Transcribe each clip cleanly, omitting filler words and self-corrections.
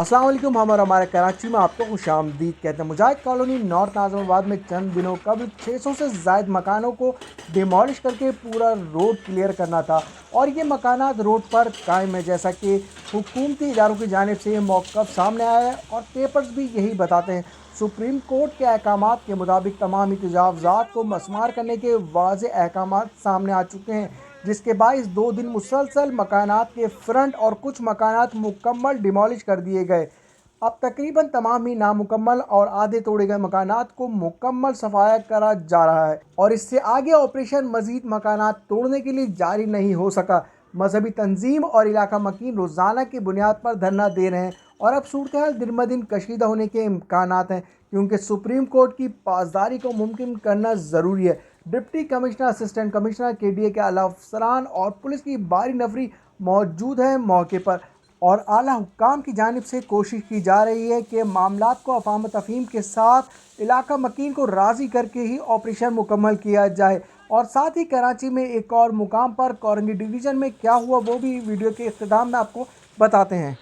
अस्सलाम वालेकुम। हम और हमारे कराची में आपको खुशामदीद कहते हैं। मुजाहिद कॉलोनी नॉर्थ नाज़िमाबाद में चंद दिनों कबल 600 से ज़ायद मकानों को डिमोलिश करके पूरा रोड क्लियर करना था और ये मकानात रोड पर कायम है, जैसा कि हुकूमती इदारों की जानिब से ये मौक़िफ़ सामने आया है और पेपर्स भी यही बताते हैं। सुप्रीम कोर्ट के अहकामात के मुताबिक तमाम एहतजाजात को मस्मार करने के वाज़ेह अहकामात सामने आ चुके हैं, जिसके बाइस 2 दिन मुसलसल मकानात के फ्रंट और कुछ मकानात मुकम्मल डिमोलिश कर दिए गए। अब तकरीबन तमाम ही नामुकम्मल और आधे तोड़े गए मकानात को मुकम्मल सफाया करा जा रहा है और इससे आगे ऑपरेशन मजीद मकानात तोड़ने के लिए जारी नहीं हो सका। मजहबी तंजीम और इलाका मकीन रोज़ाना की बुनियाद पर धरना दे रहे हैं और अब सूरत हाल दिन ब दिन कशीदा होने के इम्कानात हैं, क्योंकि सुप्रीम कोर्ट की पासदारी को मुमकिन करना ज़रूरी है। Deputy commissioner, assistant commissioner, KDA के आला अफसरान और पुलिस की भारी नफरी मौजूद है मौके पर और आला हुक्काम की जानिब से कोशिश की जा रही है कि मामलात को अफ़ाम तफ़हीम के साथ इलाका मकीन को राज़ी करके ही ऑपरेशन मुकम्मल किया जाए। और साथ ही कराची में एक और मुकाम पर कोरंगी डिवीज़न में क्या हुआ वो भी वीडियो के इख्तिताम में आपको बताते हैं।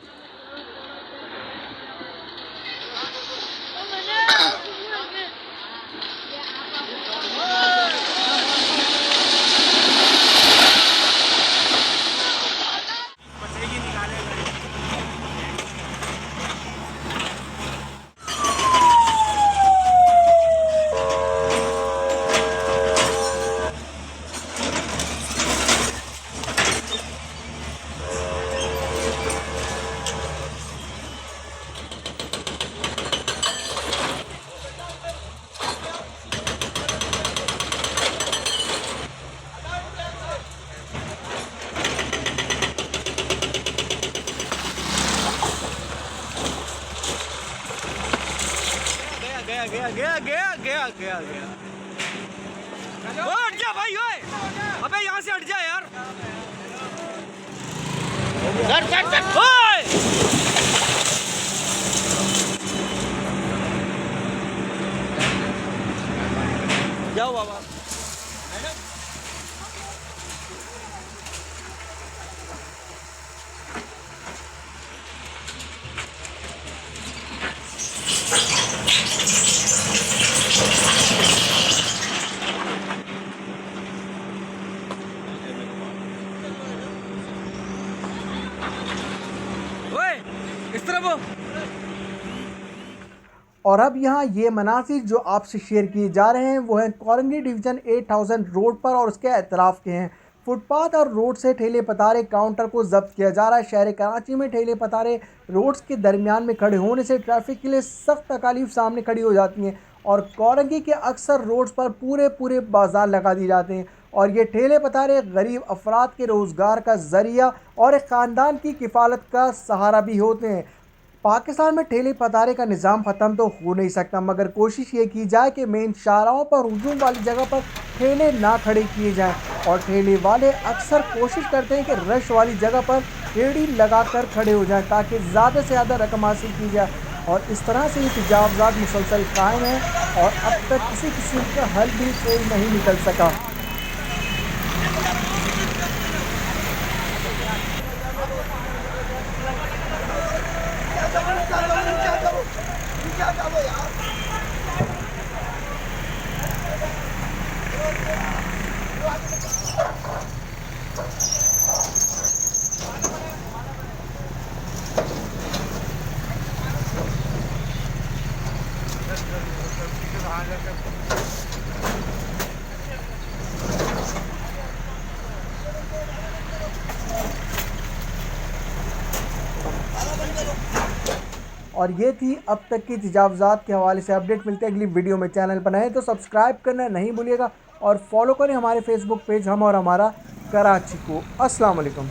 गया गया गया गया गया गया हट जा भाई, ओए अबे यहाँ से हट जा यार। ओए जाओ बाबा। इस तरफ हो। और अब यहाँ ये मनासिर जो आपसे शेयर किए जा रहे हैं वो हैं कोरंगी डिवीज़न 8000 रोड पर और उसके एतराफ़ के हैं। फुटपाथ और रोड से ठेले पतारे काउंटर को जब्त किया जा रहा है। शहर कराची में ठेले पतारे रोड्स के दरमियान में खड़े होने से ट्रैफिक के लिए सख्त तकालीफ सामने खड़ी हो जाती हैं और कोरंगी के अक्सर रोड्स पर पूरे बाजार लगा दिए जाते हैं और ये ठेले पतारे गरीब अफराद के रोज़गार का ज़रिया और एक ख़ानदान की किफ़ालत का सहारा भी होते हैं। पाकिस्तान में ठेले पतारे का निज़ाम ख़त्म तो हो नहीं सकता, मगर कोशिश ये की जाए कि मेन शाहराहों पर हुजूम वाली जगह पर ठेले ना खड़े किए जाएं और ठेले वाले अक्सर कोशिश करते हैं कि रश वाली जगह पर रेहड़ी लगाकर खड़े हो जाएं ताकि ज़्यादा से ज़्यादा रकम हासिल की जाए और इस तरह से एहतजाजात मुसलसल कायम हैं और अब तक किसी किस्म का हल भी कोई नहीं निकल सका। और ये थी अब तक की तजावज़ात के हवाले से अपडेट। मिलते हैं अगली वीडियो में। चैनल बनाएं तो सब्सक्राइब करना नहीं भूलिएगा और फॉलो करें हमारे फेसबुक पेज हम और हमारा कराची को। अस्सलाम वालेकुम।